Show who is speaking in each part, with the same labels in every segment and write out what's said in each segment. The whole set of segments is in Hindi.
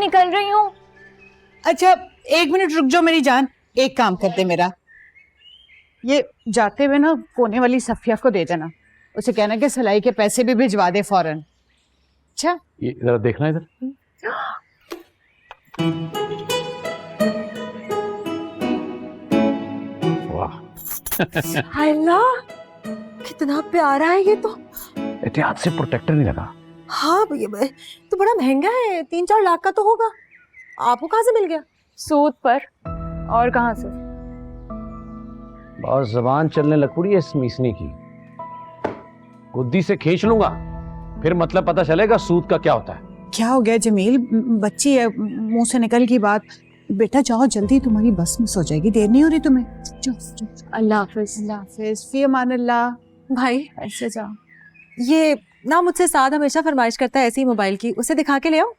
Speaker 1: निकल रही हूँ।
Speaker 2: अच्छा 1 मिनट रुक जाओ मेरी जान, एक काम कर दे मेरा, ये जाते हुए ना कोने वाली सफिया को दे देना, उसे कहना कि सिलाई के पैसे भी भिजवा दे फौरन। अच्छा
Speaker 3: ये जरा देखना इधर। वाह
Speaker 4: अल्लाह कितना प्यारा है ये तो।
Speaker 3: एहतियात से प्रोटेक्टर नहीं लगा।
Speaker 4: हाँ भैया तो बड़ा महंगा है, 3-4 लाख का तो होगा। आपको कहाँ से मिल गया?
Speaker 1: सूद पर, और कहाँ से?
Speaker 3: बहुत जबान चलने लग पड़ी है इस मीसनी की, गुद्दी से खींच लूंगा, फिर मतलब पता चलेगा सूद का क्या होता है।
Speaker 2: क्या हो गया जमील, बच्ची है, मुंह से निकल की बात। बेटा जाओ जल्दी, तुम्हारी बस मिस हो जाएगी, देर नहीं हो रही तुम्हें। जाओ।
Speaker 1: अल्लाह हाफिज।
Speaker 2: अल्लाह हाफिज, फी अमान अल्लाह।
Speaker 4: भाई
Speaker 2: ऐसे जाओ।
Speaker 4: ये ना मुझसे साद हमेशा फरमाइश करता है ऐसी मोबाइल की, उसे दिखा के ले आओ।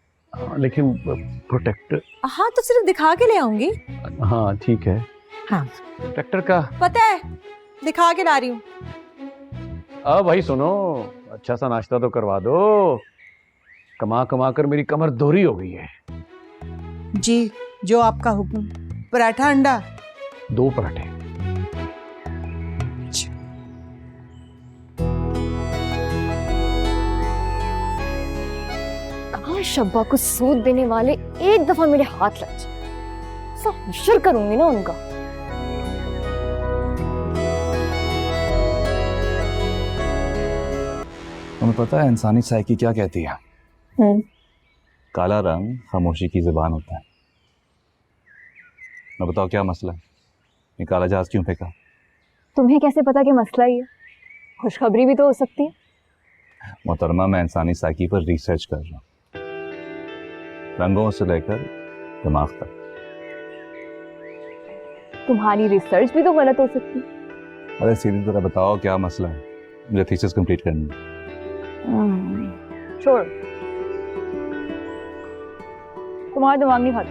Speaker 3: लेकिन प्रोटेक्टर।
Speaker 4: हाँ तो सिर्फ दिखा के ले आऊंगी।
Speaker 3: हाँ ठीक है।
Speaker 4: हाँ
Speaker 3: प्रोटेक्टर का
Speaker 4: पता है, दिखा के ला रही हूँ।
Speaker 3: अब भाई सुनो, अच्छा सा नाश्ता तो करवा दो, कमा कमा कर मेरी कमर दोहरी हो गई है।
Speaker 2: जी जो आपका हुक्म। पराठा अंडा?
Speaker 3: 2 पराठे।
Speaker 1: काश अब्बा को सूद देने वाले एक दफा मेरे हाथ लग जाए, सब हशर करूंगी ना उनका।
Speaker 5: तुम्हें पता है इंसानी साइकी क्या कहती है? काला रंग खामोशी की जुबान होता है। मैं बताओ क्या मसला है, ये काला जहाज क्यों फेंका?
Speaker 1: तुम्हें कैसे पता कि मसला ही है? खुशखबरी भी तो हो सकती है।
Speaker 5: मोहतरमा, मैं इंसानी साइकी पर रिसर्च कर रहा हूँ, रंगों से लेकर दिमाग तक।
Speaker 1: तुम्हारी रिसर्च भी तो गलत हो सकती है।
Speaker 5: अरे सीधी तरह बताओ क्या मसला है, मुझे थीसिस कंप्लीट करनी है।
Speaker 1: छोड़, तुम्हारा दिमाग नहीं खाता,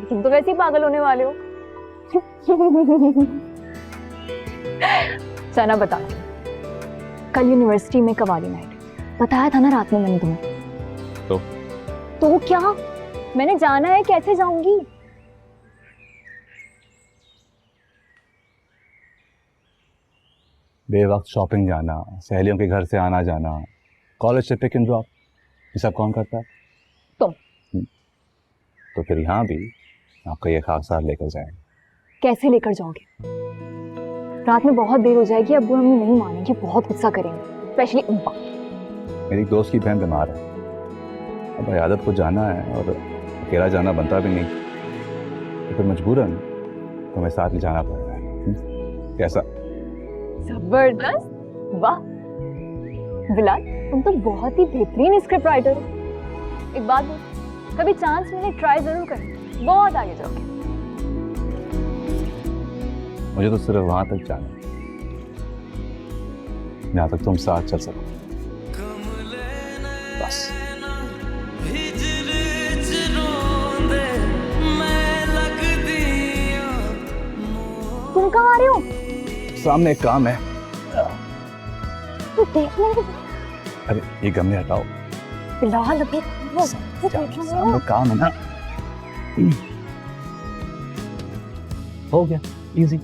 Speaker 1: तुम तो वैसे ही पागल होने वाले हो। चना बता, कल यूनिवर्सिटी में कवाली नाइट बताया था ना रात में मैंने तुम्हें। तो क्या, मैंने जाना है, कैसे जाऊंगी?
Speaker 5: बेवक्त शॉपिंग जाना, सहेलियों के घर से आना जाना, कॉलेज से पिक एंड ड्रॉप, ये सब कौन करता है?
Speaker 1: तुम।
Speaker 5: तो फिर यहाँ भी आपका ये खास साथ लेकर जाएंगे।
Speaker 1: कैसे लेकर जाओगे? रात में बहुत देर हो जाएगी, अब्बू अम्मी नहीं मानेंगे, बहुत गुस्सा करेंगे, स्पेशली अब्बा।
Speaker 5: मेरी दोस्त की बहन बीमार है, अब इयादत को जाना है और अकेला जाना बनता भी नहीं, तो फिर मजबूरन तो मैं साथ ही जाना पड़ रहा है। कैसा?
Speaker 1: जबरदस्त, वाह बिलाल, तुम तो बहुत ही बेहतरीन स्क्रिप्ट राइटर हो। एक बात बोल, कभी चांस मिले ट्राई जरूर करें, बहुत आगे जाओगे।
Speaker 5: मुझे तो सिर्फ वहां तक जाना है जहां तक तुम साथ चल सको, बस।
Speaker 1: तुम कहाँ आ रहे हो?
Speaker 5: सामने एक काम है।
Speaker 1: तो देखने को।
Speaker 5: अरे ये गमले हटाओ।
Speaker 1: बिलाल अभी
Speaker 5: सामने काम है ना। हो गया, इजी।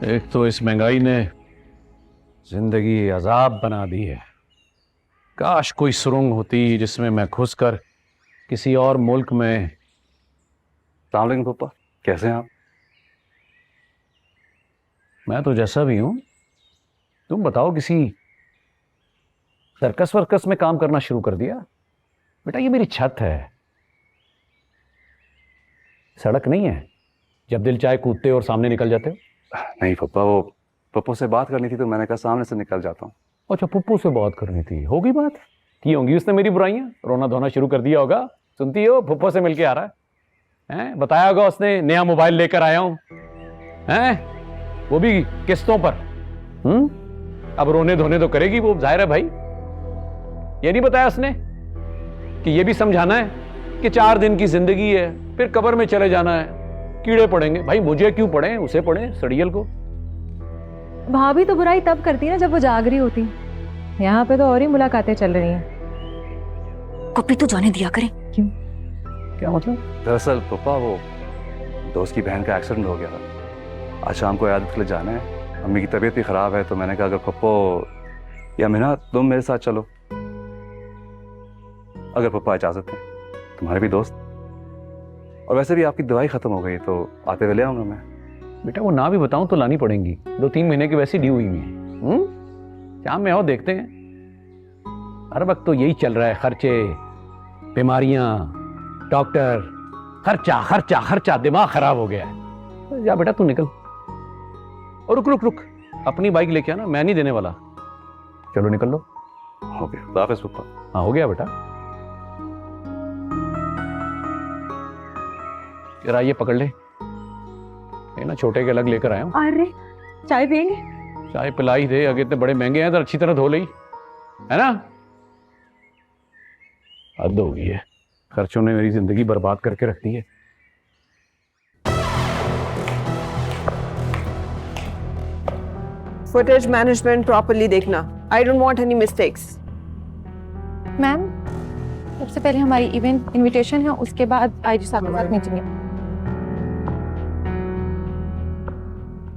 Speaker 3: एक तो इस महंगाई ने जिंदगी अजाब बना दी है। काश कोई सुरंग होती जिसमें मैं घुसकर किसी और मुल्क में।
Speaker 5: अस्सलाम वालेकुम पापा, कैसे हैं आप?
Speaker 3: मैं तो जैसा भी हूं, तुम बताओ, किसी सर्कस वर्कस में काम करना शुरू कर दिया? बेटा ये मेरी छत है, सड़क नहीं है जब दिल चाहे कूदते हो और सामने निकल जाते हो।
Speaker 5: नहीं पापा, वो पप्पू से बात करनी थी तो मैंने कहा सामने से निकल जाता हूँ।
Speaker 3: अच्छा, पप्पू से बात करनी थी, होगी बात की होंगी उसने मेरी बुराइयां, रोना धोना शुरू कर दिया होगा। सुनती हो, पप्पू से मिलके आ रहा है, बताया होगा उसने नया मोबाइल लेकर आया हूं, हैं वो भी किस्तों पर। अब रोने धोने तो करेगी वो, जाहिर है भाई। ये नहीं बताया उसने कि ये भी समझाना है कि 4 दिन की जिंदगी है, फिर कब्र में चले जाना है, कीड़े पड़ेंगे। भाई मुझे क्यों पड़े, उसे पड़े सड़ियल को।
Speaker 4: भाभी तो बुराई तब करती ना जब वो जाग रही होती। यहाँ पे तो और ही मुलाकातें चल रही हैं।
Speaker 1: कभी तो जाने दिया करें।
Speaker 4: क्यों?
Speaker 3: क्या मतलब?
Speaker 5: दरअसल पापा, वो दोस्त की बहन का एक्सीडेंट हो गया था। आज शाम को इयादत के लिए जाना है। अम्मी की तबीयत भी खराब है, तो मैंने कहा अगर पप्पो या मीना तुम मेरे साथ चलो, अगर पप्पा इजाजत है। तुम्हारे भी दोस्त, और वैसे भी आपकी दवाई खत्म हो गई तो आते हुए ले आऊंगा मैं।
Speaker 3: बेटा वो ना भी बताऊं तो लानी पड़ेंगी, 2-3 महीने की वैसी ड्यू हुई है। शाम में आओ, देखते हैं। हर वक्त तो यही चल रहा है, खर्चे, बीमारियां, डॉक्टर, खर्चा खर्चा खर्चा, दिमाग खराब हो गया है। जा बेटा तू निकल। और रुक रुक रुक, अपनी बाइक लेके आना, मैं नहीं देने वाला। चलो निकल लो।
Speaker 5: हो गया, खुदा हाफिज़ पप्पा।
Speaker 3: हाँ हो गया बेटा। जरा ये पकड़ ले, ये ना छोटे के अलग लेकर आया हूँ।
Speaker 4: अरे चाय पियेंगे?
Speaker 3: चाय पिलाई दे, अगर इतने बड़े महंगे हैं तो अच्छी तरह धो ली, है ना। हद हो गई है, खर्चों ने मेरी जिंदगी बर्बाद करके रख दी है।
Speaker 6: फुटेज मैनेजमेंट प्रॉपर्ली देखना। I don't want any mistakes.
Speaker 7: Ma'am, सबसे पहले हमारी इवेंट इनविटेशन है, उसके बाद आईजी साहब के साथ मीटिंग है।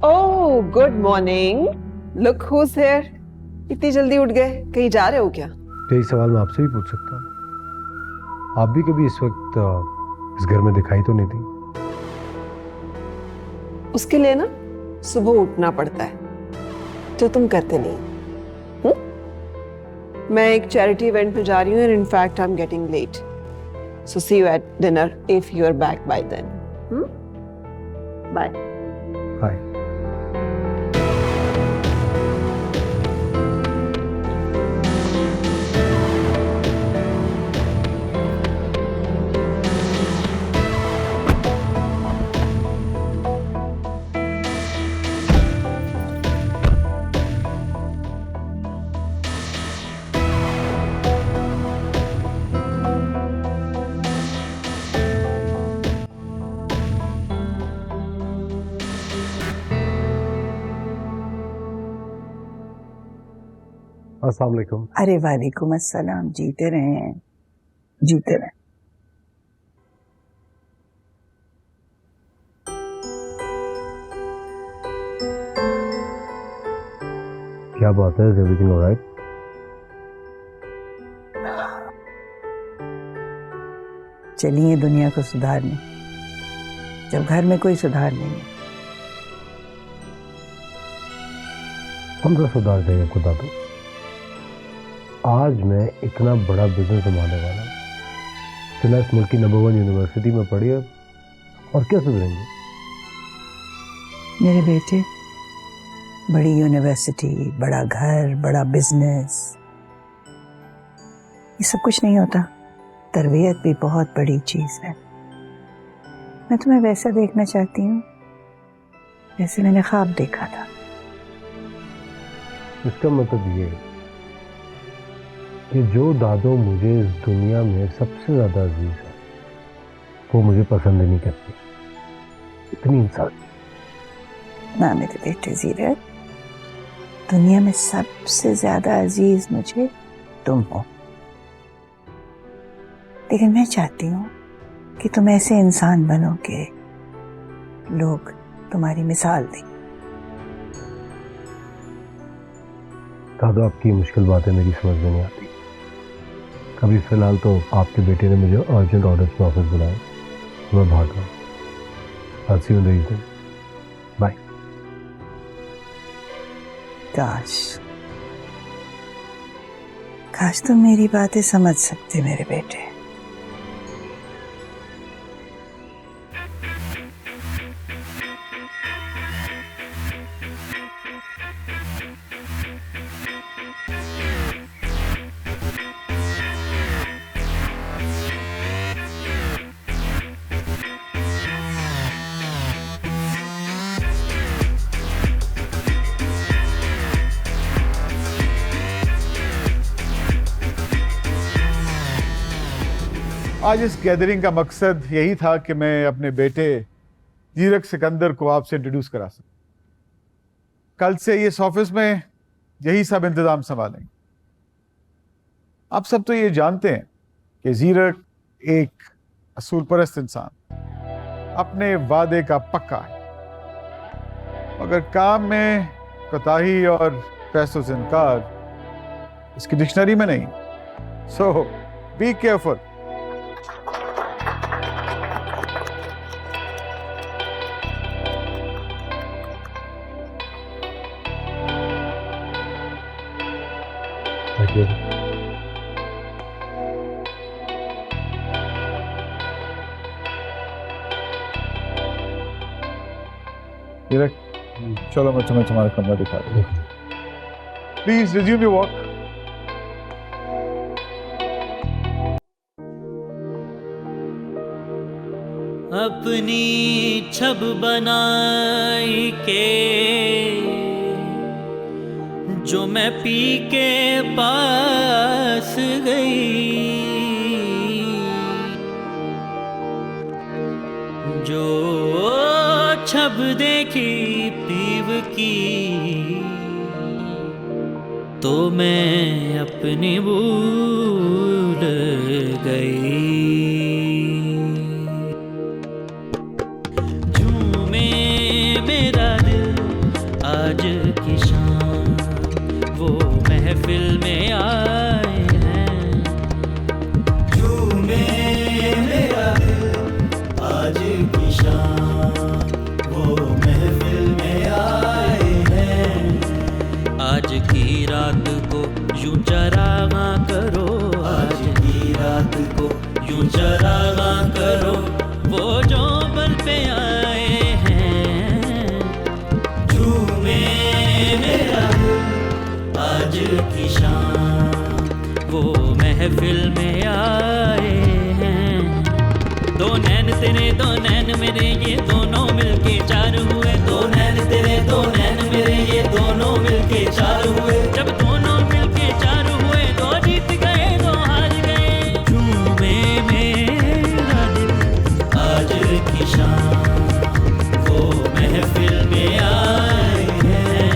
Speaker 6: Oh good morning, look who's here. इतनी जल्दी उठ गए, कहीं जा रहे हो क्या?
Speaker 8: यही सवाल मैं आपसे भी पूछ सकता हूँ। आप भी कभी इस वक्त इस घर में दिखाई तो नहीं थी?
Speaker 6: उसके लिए ना सुबह उठना पड़ता है, जो तुम करते नहीं। मैं एक चैरिटी इवेंट में जा रही हूँ, and in fact I am getting late, so see you at dinner if you are back by then. Bye.
Speaker 8: Hi. अस्सलाम वालेकुम।
Speaker 9: अरे वालेकुम अस्सलाम। जीते रहे, जीते रहे।
Speaker 8: क्या बात है? Is everything alright?
Speaker 9: चलिए दुनिया को सुधारने, जब घर में कोई सुधार नहीं है।
Speaker 8: कौन सा सुधार चाहिए आपको दादू? आज मैं इतना बड़ा बिजनेस संभालने वाला हूँ, फिलहाल इस मुल्क की नंबर 1 यूनिवर्सिटी में पढ़ी है, और क्या सुधरेंगे?
Speaker 9: मेरे बेटे, बड़ी यूनिवर्सिटी, बड़ा घर, बड़ा बिजनेस, ये सब कुछ नहीं होता। तरबियत भी बहुत बड़ी चीज है। मैं तुम्हें वैसा देखना चाहती हूँ जैसे मैंने ख्वाब देखा था।
Speaker 8: इसका मतलब ये है कि जो दादो मुझे इस दुनिया में सबसे ज्यादा अजीज है, वो मुझे पसंद नहीं करती। इतनी इंसान
Speaker 9: ना मेरे बेटे जीरत, दुनिया में सबसे ज्यादा अजीज मुझे तुम हो। लेकिन मैं चाहती हूँ कि तुम ऐसे इंसान बनो कि लोग तुम्हारी मिसाल दें।
Speaker 8: दादो, आपकी मुश्किल बातें मेरी समझ में नहीं आती। अभी फिलहाल तो आपके बेटे ने मुझे अर्जेंट ऑर्डर्स में ऑफिस बुलाया, मैं भाग रहा हूँ। I'll see you in the evening. Bye.
Speaker 9: काश तुम मेरी बातें समझ सकते मेरे बेटे।
Speaker 10: आज इस गैदरिंग का मकसद यही था कि मैं अपने बेटे जीरक सिकंदर को आपसे इंट्रोड्यूस करा सकूं। कल से ये इस ऑफिस में यही सब इंतजाम संभालेंगे। आप सब तो ये जानते हैं कि जीरक एक असूल परस्त इंसान, अपने वादे का पक्का है, मगर काम में कोताही और पैसों से इनकार इसकी डिक्शनरी में नहीं। सो बी केयरफुल। जीरक, चलो मैं तुम्हें तुम्हारा कमरा दिखा दूं। Please resume your walk.
Speaker 11: अपनी छब बनाई के जो मैं पी के पास गई, जो छब देखी पीव की तो मैं अपनी भूल गई। झूमे मेरा दिल आज की शाम, वो महफिल में आए हैं। झूमे मेरा दिल आज की शाम, वो महफिल में आए हैं। आज की रात को यूं चरागा करो, आज की रात को यूं चरागा करो, वो जो बल पे आए हैं। झूमे मेरा दिल आज की शाम, वो महफिल में आए हैं। दो नैन तेरे दो नैन मेरे, ये दोनों मिलके चार हुए। दो नैन तेरे दो नैन मेरे, ये दोनों मिलके चार हुए। जब दोनों मिलके चार हुए, दो जीत गए दो हार गए। झूमे मेरा दिल आज की शाम, वो महफिल में आए हैं।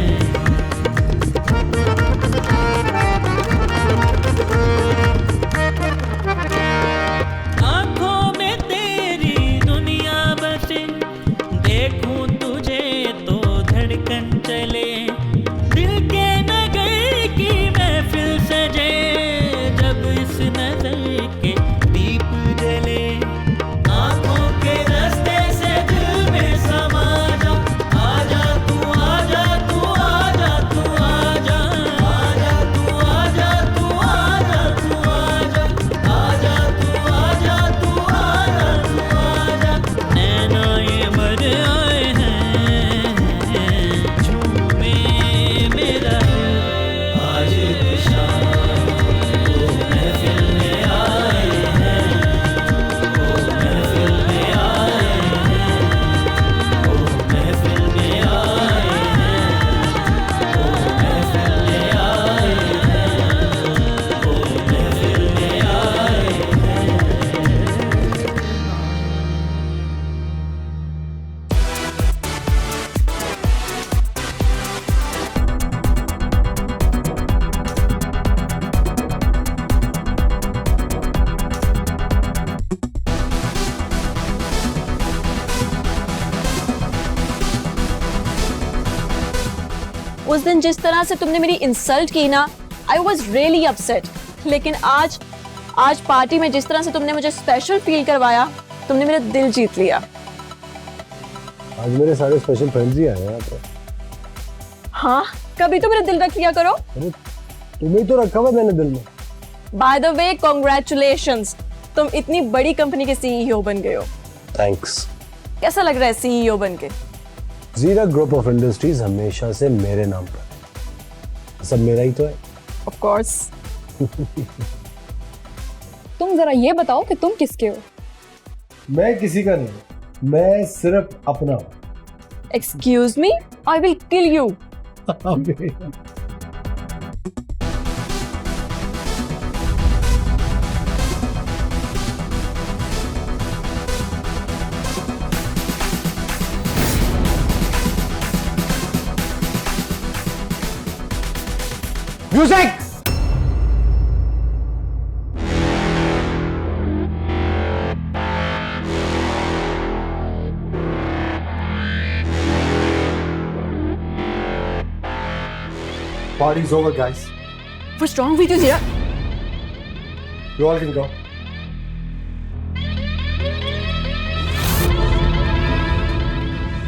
Speaker 11: आँखों में तेरी दुनिया बसे, देखूं तुझे तो धड़कन चले। दिल के नगर की महफिल सजे, जब इस नजर के दीप जले। आँखों के रास्ते से दिल में समा जा, आजा तू आजा तू आजा तू आजा, आजा तू आजा तू आजा तू आजा, आजा तू आजा तू आजा तू आजा। नैना ये मर आए हैं। झूमे मेरा दिल आज की शाम, वो महफिल में आए हैं। वो महफिल में आए हैं। वो महफिल में आए हैं। वो महफिल में आए हैं। वो महफिल में आए हैं।
Speaker 12: उस दिन जिस तरह से तुमने मेरी इंसल्ट की ना, आई वॉज रियली अपसेट। लेकिन आज पार्टी में जिस तरह से तुमने मुझे स्पेशल फील करवाया, तुमने मेरा दिल जीत लिया।
Speaker 8: आज मेरे सारे स्पेशल फ्रेंड्स ही आए हैं यहाँ पे।
Speaker 12: हाँ, कभी तो मेरा दिल रख लिया करो।
Speaker 8: अरे तुम्हें तो रखा हुआ मैंने दिल में।
Speaker 12: बाय द वे, कॉन्ग्रेचुलेशंस, तुम इतनी बड़ी कंपनी के सीईओ बन गए हो।
Speaker 8: थैंक्स।
Speaker 12: कैसा लग रहा है सीईओ बन के?
Speaker 8: जीरा ग्रुप ऑफ इंडस्ट्रीज हमेशा से मेरे नाम पर, सब मेरा ही तो है।
Speaker 12: Of course.
Speaker 1: तुम जरा ये बताओ कि तुम किसके हो?
Speaker 8: मैं किसी का नहीं, मैं सिर्फ अपना।
Speaker 12: Excuse me, I will kill you.
Speaker 8: Music. Party's over, guys.
Speaker 12: What's wrong with you, Zirak?
Speaker 8: You all can go.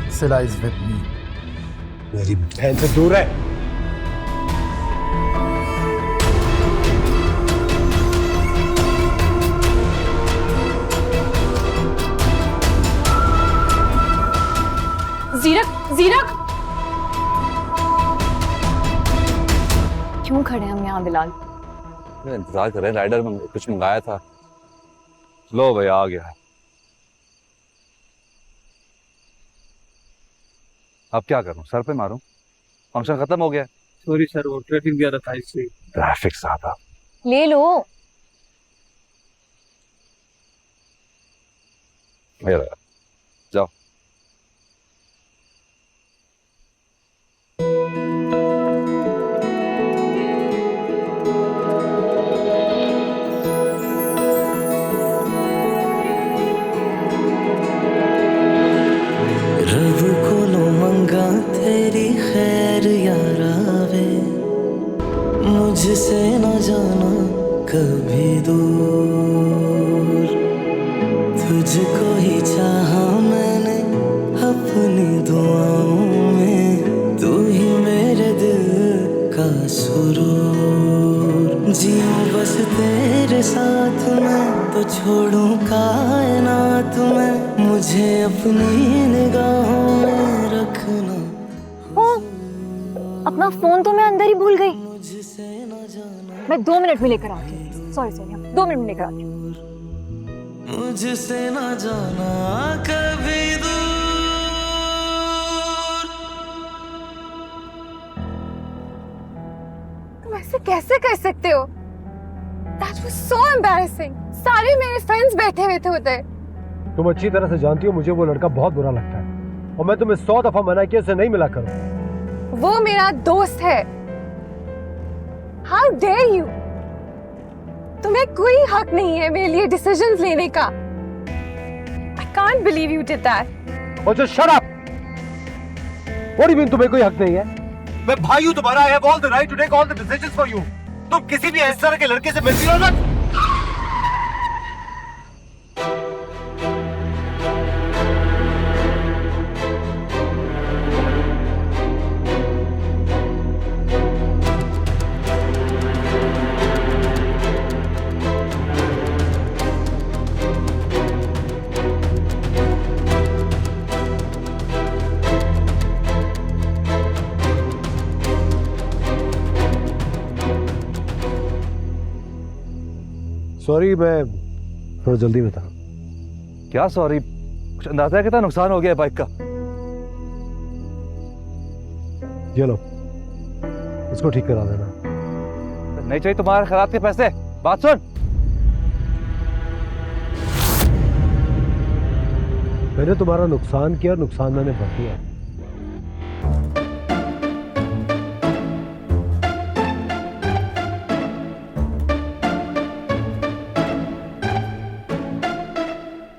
Speaker 10: Sila is with me.
Speaker 8: मेरी बहन से दूर है।
Speaker 12: जीरक
Speaker 1: क्यों खड़े हैं हम यहाँ बिलाल?
Speaker 5: इंतजार कर रहे हैं, राइडर में कुछ मंगाया था। लो भाई आ गया। अब क्या करूं, सर पे मारूं? फंक्शन खत्म हो गया।
Speaker 13: सॉरी सर, वो ट्रैफिक ज्यादा था इसलिए।
Speaker 5: ट्रैफिक ज्यादा।
Speaker 1: ले लो।
Speaker 5: मेरा जाओ।
Speaker 11: रब को मंगा तेरी खैर यारावे, मुझसे न जाना कभी दूर। तुझको ही चाहा मैंने अपनी दुआओं में, तू ही मेरे दिल का सुरूर। जीऊं बस तेरे साथ मैं, तो छोड़ूं कायनात में, मुझे अपनी निगाहों में रखना।
Speaker 1: अपना फोन तो मैं अंदर ही भूल गई। मैं 2 मिनट में लेकर आती हूँ। सॉरी 2 मिनट में लेकर आती हूँ।
Speaker 11: मुझसे न जाना कभी दूर।
Speaker 7: तुम ऐसे कैसे कर सकते हो? That was so embarrassing. सारे मेरे फ्रेंड्स बैठे हुए थे उधर।
Speaker 8: तुम अच्छी तरह से जानती हो मुझे वो लड़का बहुत बुरा लगता है, और मैं तुम्हें 100 दफा मना किया उसे नहीं मिला करो।
Speaker 7: वो मेरा दोस्त है। How dare you? तुम्हें कोई हक नहीं है मेरे लिए डिसीजंस लेने का। I can't believe you did that.
Speaker 8: Oh, just shut up. What do you mean तुम्हें कोई हक नहीं है? मैं भाई हूँ तुम्हारा। I have all the right to take all the decisions for you. तुम किसी भी इस तरह के लड़के से मिलती हो ना। सॉरी, मैं थोड़ा जल्दी बता।
Speaker 5: क्या सॉरी? कुछ अंदाजा है कितना नुकसान हो गया बाइक का?
Speaker 8: ये लो, इसको ठीक करा देना।
Speaker 5: नहीं चाहिए तुम्हारे खराब के पैसे। बात सुन,
Speaker 8: मैंने तुम्हारा नुकसान किया और नुकसान मैंने भर दिया।